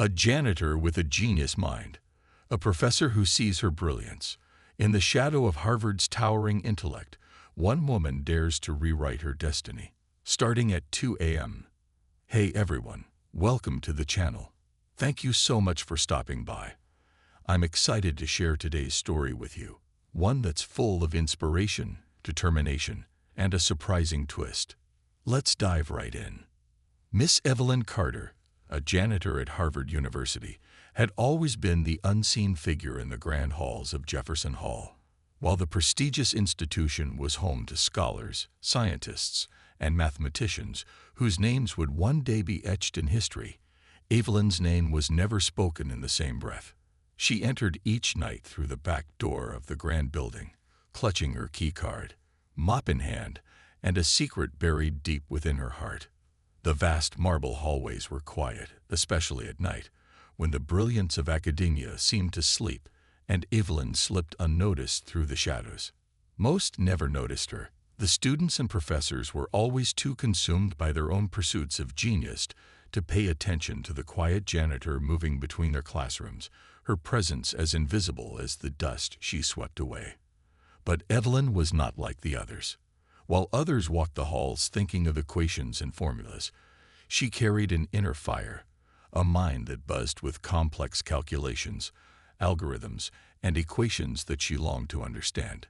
A janitor with a genius mind, a professor who sees her brilliance. In the shadow of Harvard's towering intellect, one woman dares to rewrite her destiny. Starting at 2 a.m. Hey everyone, welcome to the channel. Thank you so much for stopping by. I'm excited to share today's story with you, one that's full of inspiration, determination, and a surprising twist. Let's dive right in. Miss Evelyn Carter, a janitor at Harvard University, had always been the unseen figure in the grand halls of Jefferson Hall. While the prestigious institution was home to scholars, scientists, and mathematicians whose names would one day be etched in history, Evelyn's name was never spoken in the same breath. She entered each night through the back door of the grand building, clutching her key card, mop in hand, and a secret buried deep within her heart. The vast marble hallways were quiet, especially at night, when the brilliance of academia seemed to sleep, and Evelyn slipped unnoticed through the shadows. Most never noticed her. The students and professors were always too consumed by their own pursuits of genius to pay attention to the quiet janitor moving between their classrooms, her presence as invisible as the dust she swept away. But Evelyn was not like the others. While others walked the halls thinking of equations and formulas, she carried an inner fire, a mind that buzzed with complex calculations, algorithms, and equations that she longed to understand.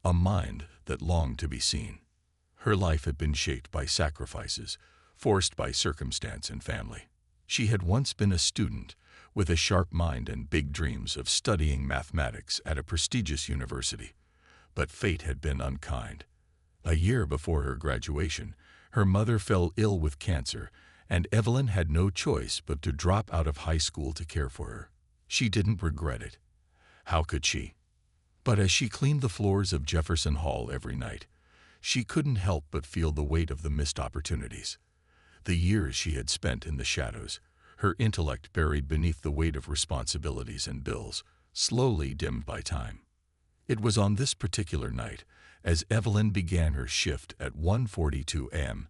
A mind that longed to be seen. Her life had been shaped by sacrifices, forced by circumstance and family. She had once been a student, with a sharp mind and big dreams of studying mathematics at a prestigious university. But fate had been unkind. A year before her graduation, her mother fell ill with cancer, and Evelyn had no choice but to drop out of high school to care for her. She didn't regret it. How could she? But as she cleaned the floors of Jefferson Hall every night, she couldn't help but feel the weight of the missed opportunities. The years she had spent in the shadows, her intellect buried beneath the weight of responsibilities and bills, slowly dimmed by time. It was on this particular night, as Evelyn began her shift at 1:42 a.m.,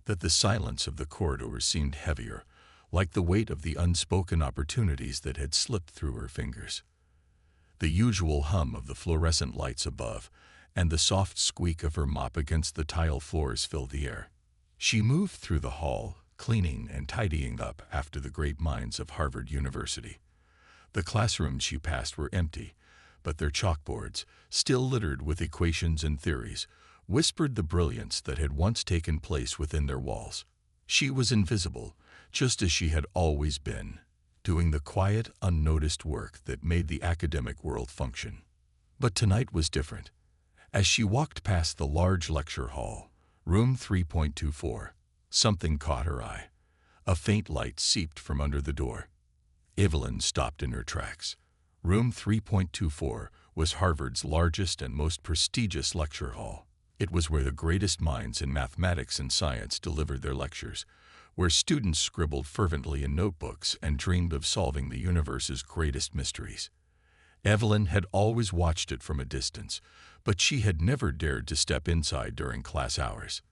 that the silence of the corridors seemed heavier, like the weight of the unspoken opportunities that had slipped through her fingers. The usual hum of the fluorescent lights above and the soft squeak of her mop against the tile floors filled the air. She moved through the hall, cleaning and tidying up after the great minds of Harvard University. The classrooms she passed were empty, but their chalkboards, still littered with equations and theories, whispered the brilliance that had once taken place within their walls. She was invisible, just as she had always been, doing the quiet, unnoticed work that made the academic world function. But tonight was different. As she walked past the large lecture hall, room 3.24, something caught her eye. A faint light seeped from under the door. Evelyn stopped in her tracks. Room 3.24 was Harvard's largest and most prestigious lecture hall. It was where the greatest minds in mathematics and science delivered their lectures, where students scribbled fervently in notebooks and dreamed of solving the universe's greatest mysteries. Evelyn had always watched it from a distance, but she had never dared to step inside during class hours.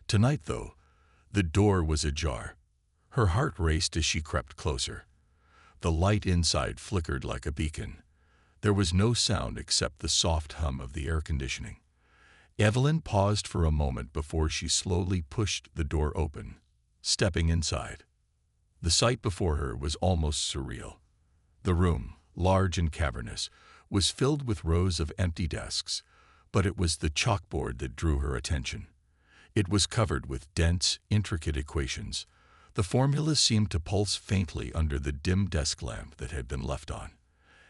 Tonight, though, the door was ajar. Her heart raced as she crept closer. The light inside flickered like a beacon. There was no sound except the soft hum of the air conditioning. Evelyn paused for a moment before she slowly pushed the door open, stepping inside. The sight before her was almost surreal. The room, large and cavernous, was filled with rows of empty desks, but it was the chalkboard that drew her attention. It was covered with dense, intricate equations. The formulas seemed to pulse faintly under the dim desk lamp that had been left on,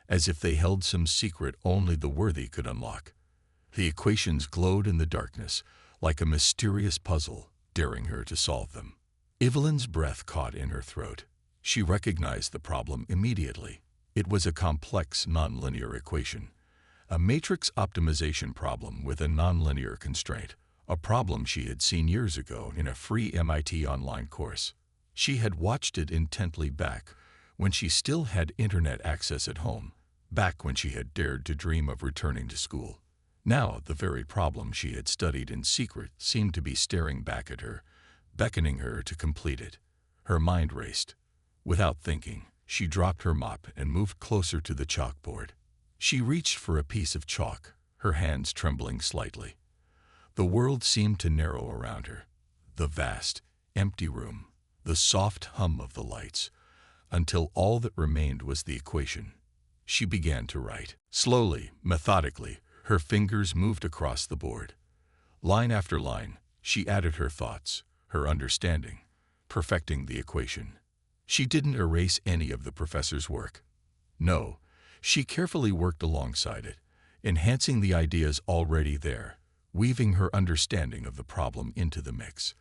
as if they held some secret only the worthy could unlock. The equations glowed in the darkness, like a mysterious puzzle, daring her to solve them. Evelyn's breath caught in her throat. She recognized the problem immediately. It was a complex nonlinear equation, a matrix optimization problem with a nonlinear constraint, a problem she had seen years ago in a free MIT online course. She had watched it intently back when she still had internet access at home, back when she had dared to dream of returning to school. Now, the very problem she had studied in secret seemed to be staring back at her, beckoning her to complete it. Her mind raced. Without thinking, she dropped her mop and moved closer to the chalkboard. She reached for a piece of chalk, her hands trembling slightly. The world seemed to narrow around her. The vast, empty room, the soft hum of the lights, until all that remained was the equation. She began to write. Slowly, methodically, her fingers moved across the board. Line after line, she added her thoughts, her understanding, perfecting the equation. She didn't erase any of the professor's work. No, she carefully worked alongside it, enhancing the ideas already there, weaving her understanding of the problem into the mix.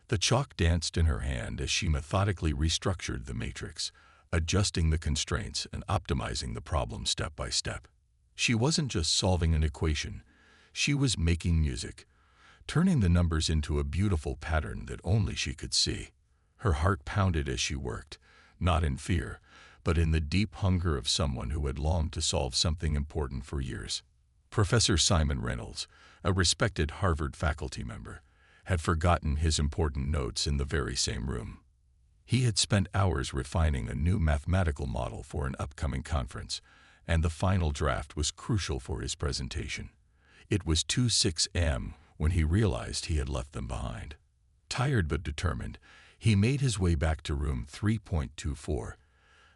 The chalk danced in her hand as she methodically restructured the matrix, adjusting the constraints and optimizing the problem step by step. She wasn't just solving an equation, she was making music, turning the numbers into a beautiful pattern that only she could see. Her heart pounded as she worked, not in fear, but in the deep hunger of someone who had longed to solve something important for years. Professor Simon Reynolds, a respected Harvard faculty member, had forgotten his important notes in the very same room. He had spent hours refining a new mathematical model for an upcoming conference, and the final draft was crucial for his presentation. It was 2:06 a.m. when he realized he had left them behind. Tired but determined, he made his way back to room 3.24,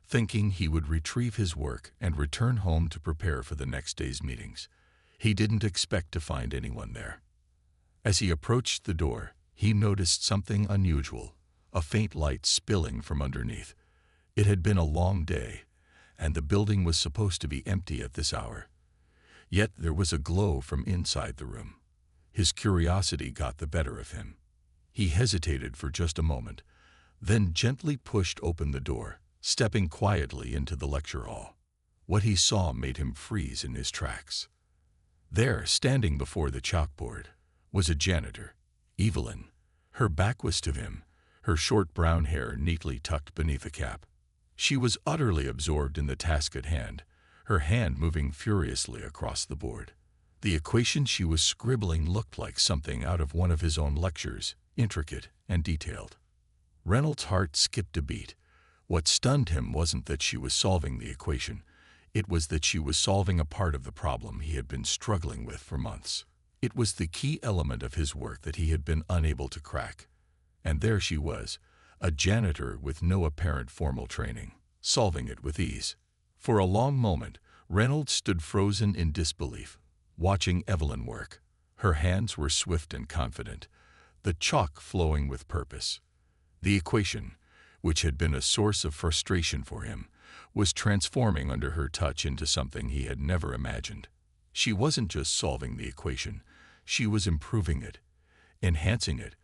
thinking he would retrieve his work and return home to prepare for the next day's meetings. He didn't expect to find anyone there. As he approached the door, he noticed something unusual, a faint light spilling from underneath. It had been a long day, and the building was supposed to be empty at this hour. Yet there was a glow from inside the room. His curiosity got the better of him. He hesitated for just a moment, then gently pushed open the door, stepping quietly into the lecture hall. What he saw made him freeze in his tracks. There, standing before the chalkboard, was a janitor, Evelyn. Her back was to him, her short brown hair neatly tucked beneath a cap. She was utterly absorbed in the task at hand, her hand moving furiously across the board. The equation she was scribbling looked like something out of one of his own lectures, intricate and detailed. Reynolds' heart skipped a beat. What stunned him wasn't that she was solving the equation. It was that she was solving a part of the problem he had been struggling with for months. It was the key element of his work that he had been unable to crack. And there she was, a janitor with no apparent formal training, solving it with ease. For a long moment, Reynolds stood frozen in disbelief, watching Evelyn work. Her hands were swift and confident, the chalk flowing with purpose. The equation, which had been a source of frustration for him, was transforming under her touch into something he had never imagined. She wasn't just solving the equation, she was improving it, enhancing it,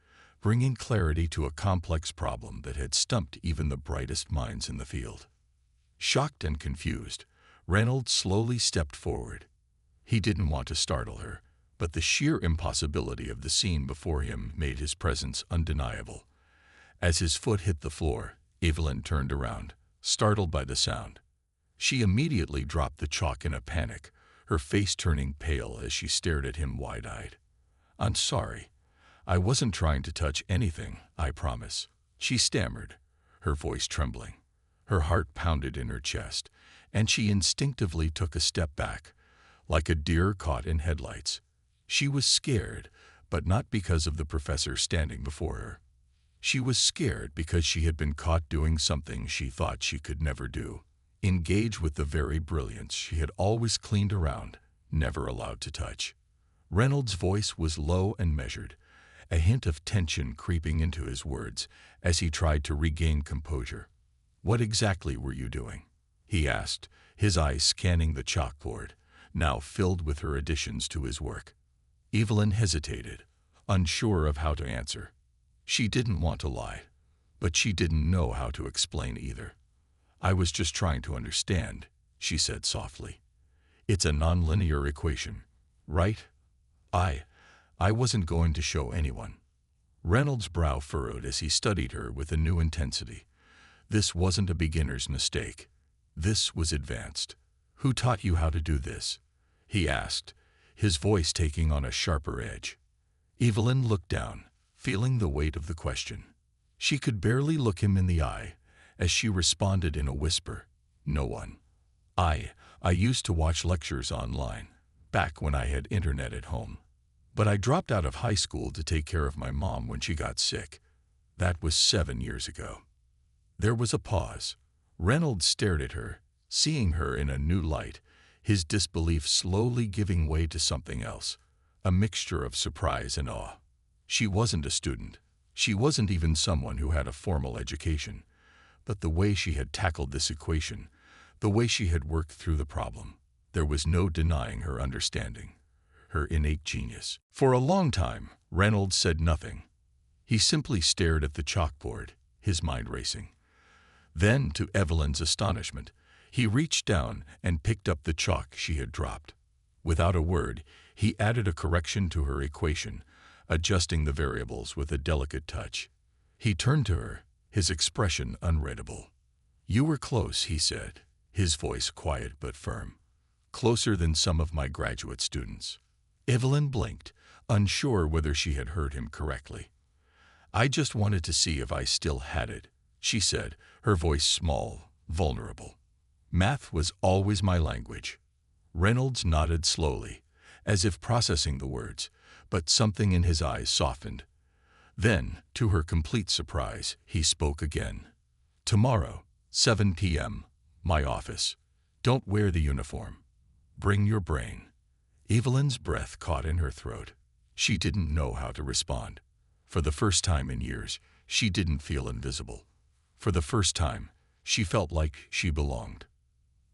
bringing clarity to a complex problem that had stumped even the brightest minds in the field. Shocked and confused, Reynolds slowly stepped forward. He didn't want to startle her, but the sheer impossibility of the scene before him made his presence undeniable. As his foot hit the floor, Evelyn turned around, startled by the sound. She immediately dropped the chalk in a panic, her face turning pale as she stared at him wide-eyed. "I'm sorry. I wasn't trying to touch anything, I promise," she stammered, her voice trembling. Her heart pounded in her chest, and she instinctively took a step back, like a deer caught in headlights. She was scared, but not because of the professor standing before her. She was scared because she had been caught doing something she thought she could never do, engage with the very brilliance she had always cleaned around, never allowed to touch. Reynolds' voice was low and measured, a hint of tension creeping into his words as he tried to regain composure. "What exactly were you doing?" he asked, his eyes scanning the chalkboard, now filled with her additions to his work. Evelyn hesitated, unsure of how to answer. She didn't want to lie, but she didn't know how to explain either. "I was just trying to understand," she said softly. "It's a nonlinear equation, right? I wasn't going to show anyone." Reynolds' brow furrowed as he studied her with a new intensity. This wasn't a beginner's mistake. This was advanced. "Who taught you how to do this?" he asked, his voice taking on a sharper edge. Evelyn looked down, feeling the weight of the question. She could barely look him in the eye, as she responded in a whisper, "No one. I used to watch lectures online, back when I had internet at home. But I dropped out of high school to take care of my mom when she got sick. That was 7 years ago." There was a pause. Reynolds stared at her, seeing her in a new light, his disbelief slowly giving way to something else, a mixture of surprise and awe. She wasn't a student. She wasn't even someone who had a formal education. But the way she had tackled this equation, the way she had worked through the problem, there was no denying her understanding, her innate genius. For a long time, Reynolds said nothing. He simply stared at the chalkboard, his mind racing. Then, to Evelyn's astonishment, he reached down and picked up the chalk she had dropped. Without a word, he added a correction to her equation, adjusting the variables with a delicate touch. He turned to her, his expression unreadable. "You were close," he said, his voice quiet but firm. "Closer than some of my graduate students." Evelyn blinked, unsure whether she had heard him correctly. "I just wanted to see if I still had it," she said, her voice small, vulnerable. "Math was always my language." Reynolds nodded slowly, as if processing the words, but something in his eyes softened. Then, to her complete surprise, he spoke again. "Tomorrow, 7 p.m., my office. Don't wear the uniform. Bring your brain." Evelyn's breath caught in her throat. She didn't know how to respond. For the first time in years, she didn't feel invisible. For the first time, she felt like she belonged.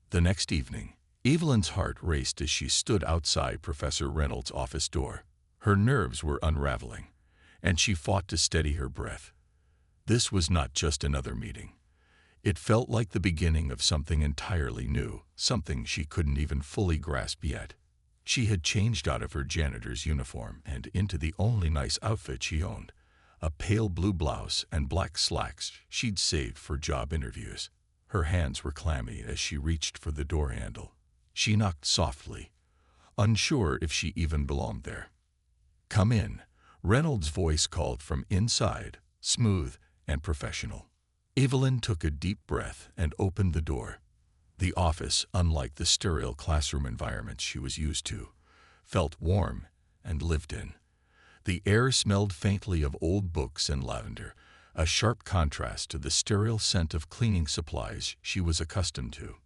The next evening, Evelyn's heart raced as she stood outside Professor Reynolds' office door. Her nerves were unraveling, and she fought to steady her breath. This was not just another meeting. It felt like the beginning of something entirely new, something she couldn't even fully grasp yet. She had changed out of her janitor's uniform and into the only nice outfit she owned, a pale blue blouse and black slacks she'd saved for job interviews. Her hands were clammy as she reached for the door handle. She knocked softly, unsure if she even belonged there. "Come in," Reynolds' voice called from inside, smooth and professional. Evelyn took a deep breath and opened the door. The office, unlike the sterile classroom environments she was used to, felt warm and lived in. The air smelled faintly of old books and lavender, a sharp contrast to the sterile scent of cleaning supplies she was accustomed to.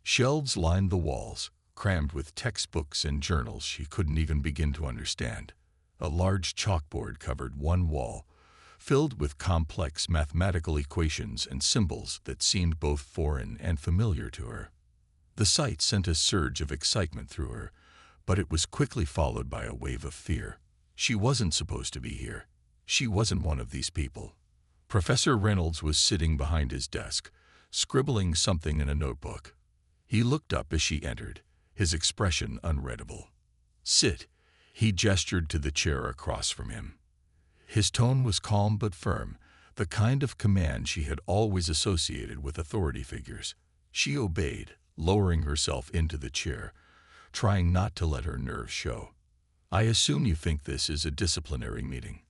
Shelves lined the walls, crammed with textbooks and journals she couldn't even begin to understand. A large chalkboard covered one wall, filled with complex mathematical equations and symbols that seemed both foreign and familiar to her. The sight sent a surge of excitement through her, but it was quickly followed by a wave of fear. She wasn't supposed to be here. She wasn't one of these people. Professor Reynolds was sitting behind his desk, scribbling something in a notebook. He looked up as she entered, his expression unreadable. "Sit," he gestured to the chair across from him. His tone was calm but firm, the kind of command she had always associated with authority figures. She obeyed, lowering herself into the chair, trying not to let her nerves show. "I assume you think this is a disciplinary meeting?"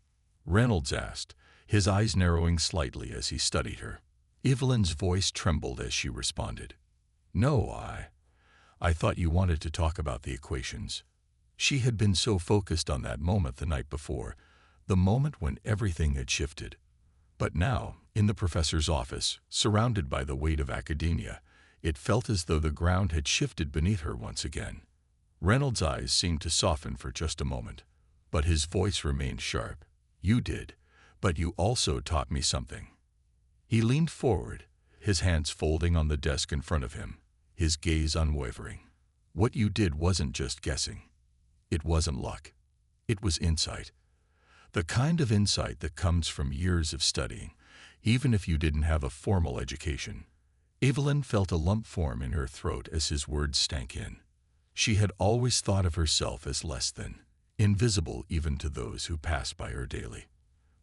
Reynolds asked, his eyes narrowing slightly as he studied her. Evelyn's voice trembled as she responded. "No, I thought you wanted to talk about the equations." She had been so focused on that moment the night before, the moment when everything had shifted. But now, in the professor's office, surrounded by the weight of academia, it felt as though the ground had shifted beneath her once again. Reynolds' eyes seemed to soften for just a moment, but his voice remained sharp. "You did, but you also taught me something." He leaned forward, his hands folding on the desk in front of him, his gaze unwavering. "What you did wasn't just guessing. It wasn't luck. It was insight. The kind of insight that comes from years of studying, even if you didn't have a formal education." Evelyn felt a lump form in her throat as his words stank in. She had always thought of herself as less than, invisible even to those who passed by her daily.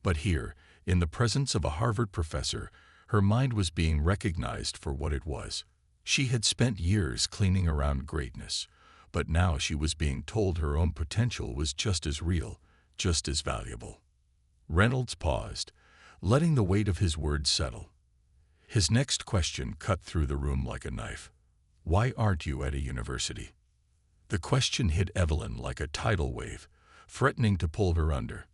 But here, in the presence of a Harvard professor, her mind was being recognized for what it was. She had spent years cleaning around greatness, but now she was being told her own potential was just as real, just as valuable. Reynolds paused, letting the weight of his words settle. His next question cut through the room like a knife. Why aren't you at a university? The question hit Evelyn like a tidal wave, threatening to pull her under.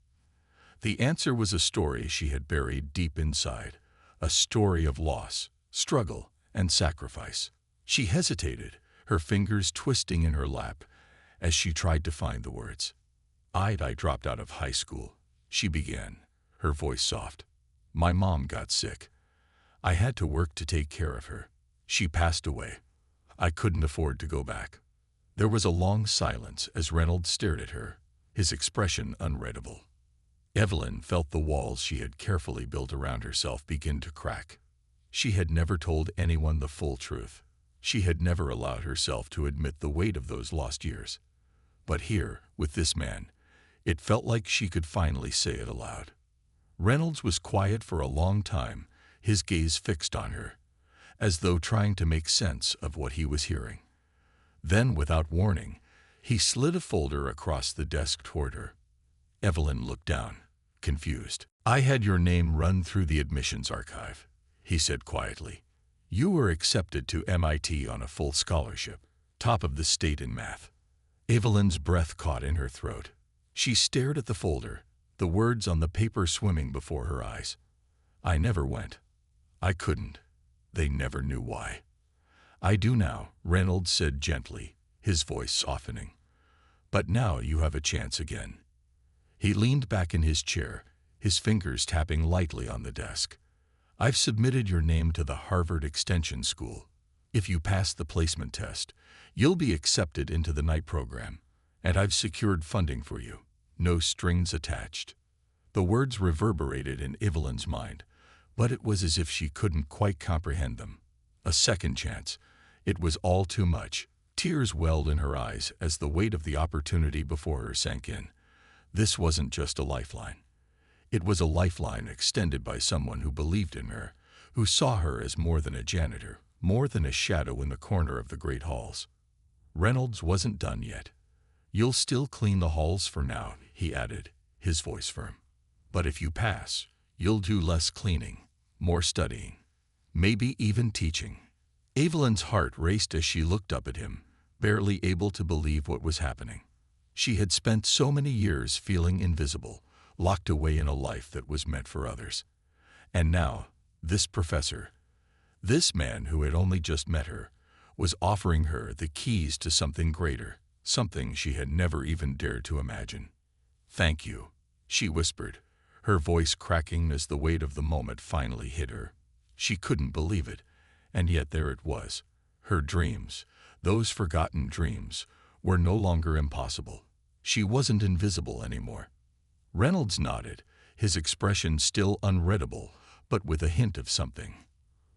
The answer was a story she had buried deep inside, a story of loss, struggle, and sacrifice. She hesitated, her fingers twisting in her lap as she tried to find the words. I dropped out of high school, she began, her voice soft. My mom got sick. I had to work to take care of her. She passed away. I couldn't afford to go back. There was a long silence as Reynolds stared at her, his expression unreadable. Evelyn felt the walls she had carefully built around herself begin to crack. She had never told anyone the full truth. She had never allowed herself to admit the weight of those lost years. But here, with this man, it felt like she could finally say it aloud. Reynolds was quiet for a long time, his gaze fixed on her, as though trying to make sense of what he was hearing. Then, without warning, he slid a folder across the desk toward her. Evelyn looked down, confused. I had your name run through the admissions archive, he said quietly. You were accepted to MIT on a full scholarship, top of the state in math. Evelyn's breath caught in her throat. She stared at the folder, the words on the paper swimming before her eyes. I never went. I couldn't. They never knew why. I do now, Reynolds said gently, his voice softening. But now you have a chance again. He leaned back in his chair, his fingers tapping lightly on the desk. I've submitted your name to the Harvard Extension School. If you pass the placement test, you'll be accepted into the night program, and I've secured funding for you. No strings attached. The words reverberated in Evelyn's mind, but it was as if she couldn't quite comprehend them. A second chance. It was all too much. Tears welled in her eyes as the weight of the opportunity before her sank in. This wasn't just a lifeline. It was a lifeline extended by someone who believed in her, who saw her as more than a janitor, more than a shadow in the corner of the great halls. Reynolds wasn't done yet. You'll still clean the halls for now, he added, his voice firm. But if you pass, you'll do less cleaning, more studying, maybe even teaching. Evelyn's heart raced as she looked up at him, barely able to believe what was happening. She had spent so many years feeling invisible, locked away in a life that was meant for others. And now, this professor, this man who had only just met her, was offering her the keys to something greater, something she had never even dared to imagine. Thank you, she whispered, her voice cracking as the weight of the moment finally hit her. She couldn't believe it, and yet there it was. Her dreams, those forgotten dreams, were no longer impossible. She wasn't invisible anymore. Reynolds nodded, his expression still unreadable, but with a hint of something.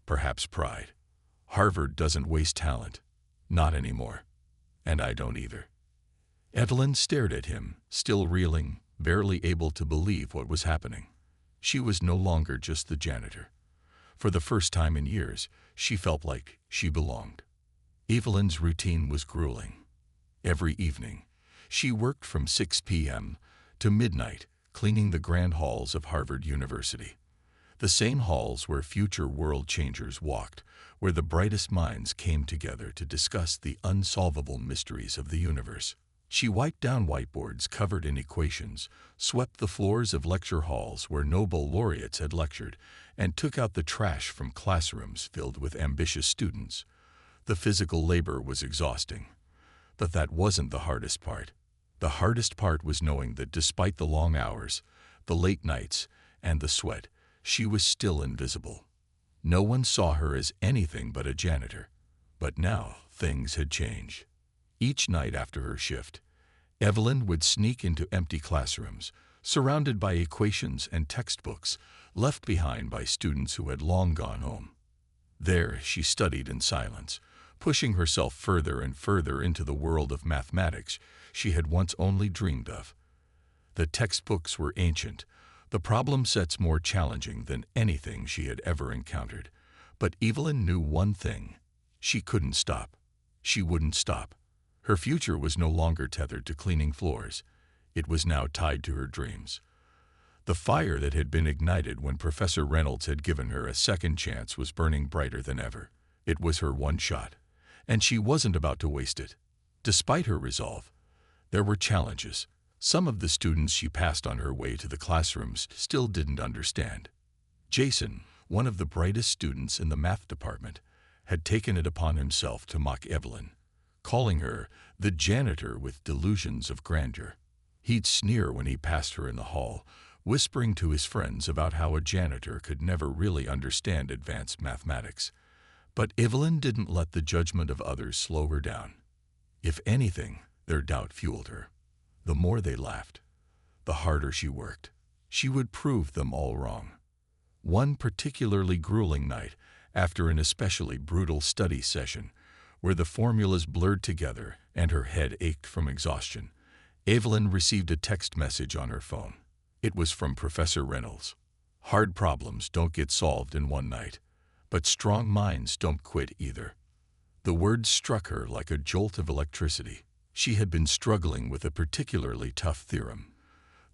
Perhaps pride. Harvard doesn't waste talent. Not anymore. And I don't either. Evelyn stared at him, still reeling, barely able to believe what was happening. She was no longer just the janitor. For the first time in years, she felt like she belonged. Evelyn's routine was grueling. Every evening, she worked from 6 p.m. to midnight, cleaning the grand halls of Harvard University. The same halls where future world changers walked, where the brightest minds came together to discuss the unsolvable mysteries of the universe. She wiped down whiteboards covered in equations, swept the floors of lecture halls where Nobel laureates had lectured, and took out the trash from classrooms filled with ambitious students. The physical labor was exhausting. But that wasn't the hardest part. The hardest part was knowing that despite the long hours, the late nights, and the sweat, she was still invisible. No one saw her as anything but a janitor. But now things had changed. Each night after her shift, Evelyn would sneak into empty classrooms, surrounded by equations and textbooks left behind by students who had long gone home. There she studied in silence, pushing herself further and further into the world of mathematics she had once only dreamed of. The textbooks were ancient, the problem sets more challenging than anything she had ever encountered. But Evelyn knew one thing. She couldn't stop. She wouldn't stop. Her future was no longer tethered to cleaning floors. It was now tied to her dreams. The fire that had been ignited when Professor Reynolds had given her a second chance was burning brighter than ever. It was her one shot, and she wasn't about to waste it. Despite her resolve, there were challenges. Some of the students she passed on her way to the classrooms still didn't understand. Jason, one of the brightest students in the math department, had taken it upon himself to mock Evelyn, calling her the janitor with delusions of grandeur. He'd sneer when he passed her in the hall, whispering to his friends about how a janitor could never really understand advanced mathematics. But Evelyn didn't let the judgment of others slow her down. If anything, their doubt fueled her. The more they laughed, the harder she worked. She would prove them all wrong. One particularly grueling night, after an especially brutal study session, where the formulas blurred together and her head ached from exhaustion, Evelyn received a text message on her phone. It was from Professor Reynolds. Hard problems don't get solved in one night, but strong minds don't quit either. The words struck her like a jolt of electricity. She had been struggling with a particularly tough theorem,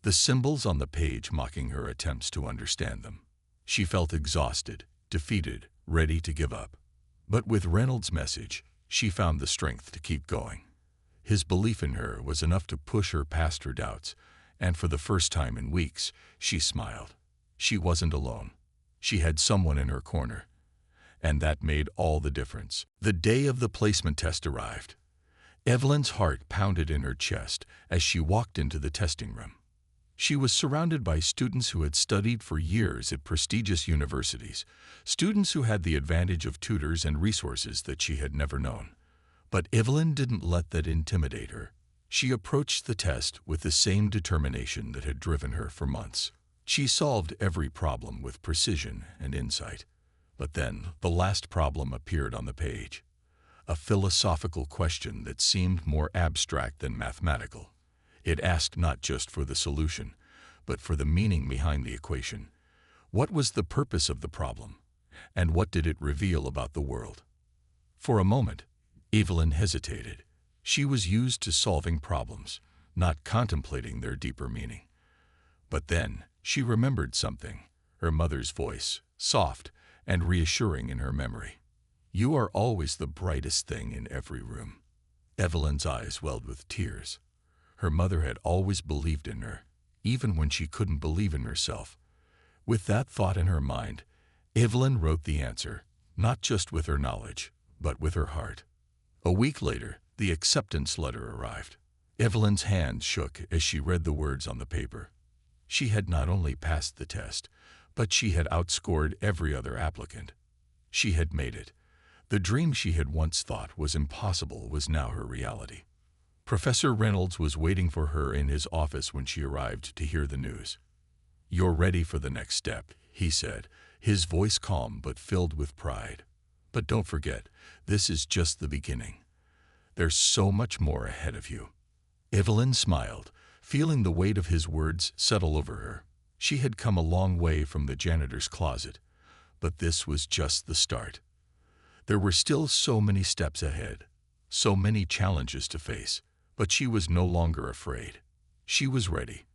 the symbols on the page mocking her attempts to understand them. She felt exhausted, defeated, ready to give up. But with Reynolds' message, she found the strength to keep going. His belief in her was enough to push her past her doubts, and for the first time in weeks, she smiled. She wasn't alone. She had someone in her corner. And that made all the difference. The day of the placement test arrived. Evelyn's heart pounded in her chest as she walked into the testing room. She was surrounded by students who had studied for years at prestigious universities, students who had the advantage of tutors and resources that she had never known. But Evelyn didn't let that intimidate her. She approached the test with the same determination that had driven her for months. She solved every problem with precision and insight. But then the last problem appeared on the page. A philosophical question that seemed more abstract than mathematical. It asked not just for the solution, but for the meaning behind the equation. What was the purpose of the problem? And what did it reveal about the world? For a moment, Evelyn hesitated. She was used to solving problems, not contemplating their deeper meaning. But then she remembered something, her mother's voice, soft and reassuring in her memory. "You are always the brightest thing in every room." Evelyn's eyes welled with tears. Her mother had always believed in her, even when she couldn't believe in herself. With that thought in her mind, Evelyn wrote the answer, not just with her knowledge, but with her heart. A week later, the acceptance letter arrived. Evelyn's hands shook as she read the words on the paper. She had not only passed the test, but she had outscored every other applicant. She had made it. The dream she had once thought was impossible was now her reality. Professor Reynolds was waiting for her in his office when she arrived to hear the news. "You're ready for the next step," he said, his voice calm but filled with pride. "But don't forget, this is just the beginning. There's so much more ahead of you." Evelyn smiled, feeling the weight of his words settle over her. She had come a long way from the janitor's closet, but this was just the start. There were still so many steps ahead, so many challenges to face, but she was no longer afraid. She was ready.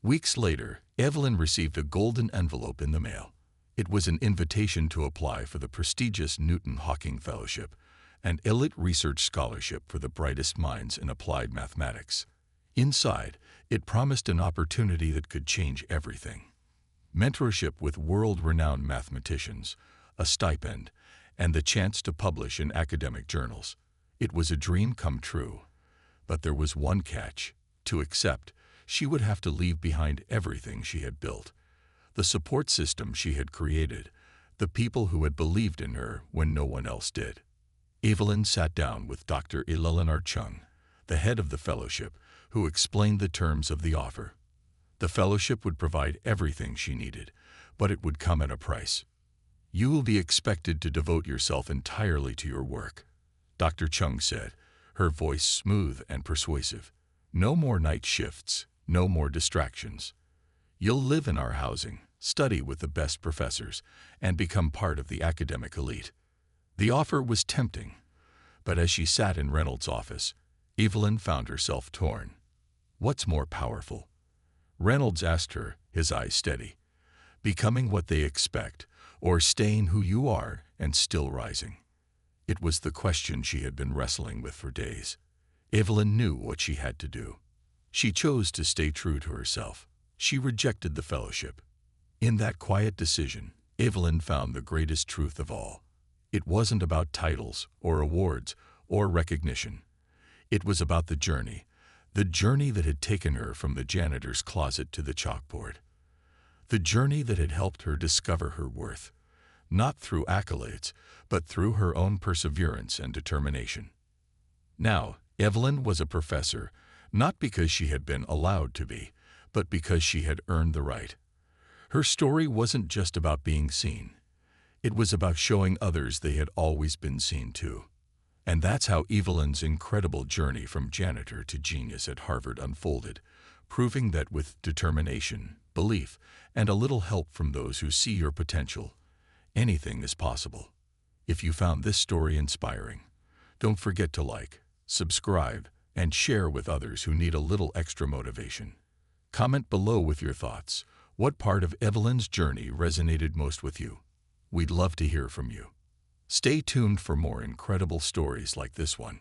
Weeks later, Evelyn received a golden envelope in the mail. It was an invitation to apply for the prestigious Newton-Hawking Fellowship, an elite research scholarship for the brightest minds in applied mathematics. Inside, it promised an opportunity that could change everything. Mentorship with world-renowned mathematicians, a stipend, and the chance to publish in academic journals. It was a dream come true. But there was one catch. To accept, she would have to leave behind everything she had built. The support system she had created, the people who had believed in her when no one else did. Evelyn sat down with Dr. Elena Chung, the head of the fellowship, who explained the terms of the offer. The fellowship would provide everything she needed, but it would come at a price. "You will be expected to devote yourself entirely to your work," Dr. Chung said, her voice smooth and persuasive. "No more night shifts, no more distractions. You'll live in our housing, study with the best professors, and become part of the academic elite." The offer was tempting, but as she sat in Reynolds' office, Evelyn found herself torn. What's more powerful? Reynolds asked her, his eyes steady. Becoming what they expect, or staying who you are and still rising? It was the question she had been wrestling with for days. Evelyn knew what she had to do. She chose to stay true to herself. She rejected the fellowship. In that quiet decision, Evelyn found the greatest truth of all. It wasn't about titles or awards or recognition. It was about the journey that had taken her from the janitor's closet to the chalkboard. The journey that had helped her discover her worth, not through accolades, but through her own perseverance and determination. Now, Evelyn was a professor, not because she had been allowed to be, but because she had earned the right. Her story wasn't just about being seen. It was about showing others they had always been seen too. And that's how Evelyn's incredible journey from janitor to genius at Harvard unfolded, proving that with determination, belief, and a little help from those who see your potential, anything is possible. If you found this story inspiring, don't forget to like, subscribe, and share with others who need a little extra motivation. Comment below with your thoughts. What part of Evelyn's journey resonated most with you? We'd love to hear from you. Stay tuned for more incredible stories like this one.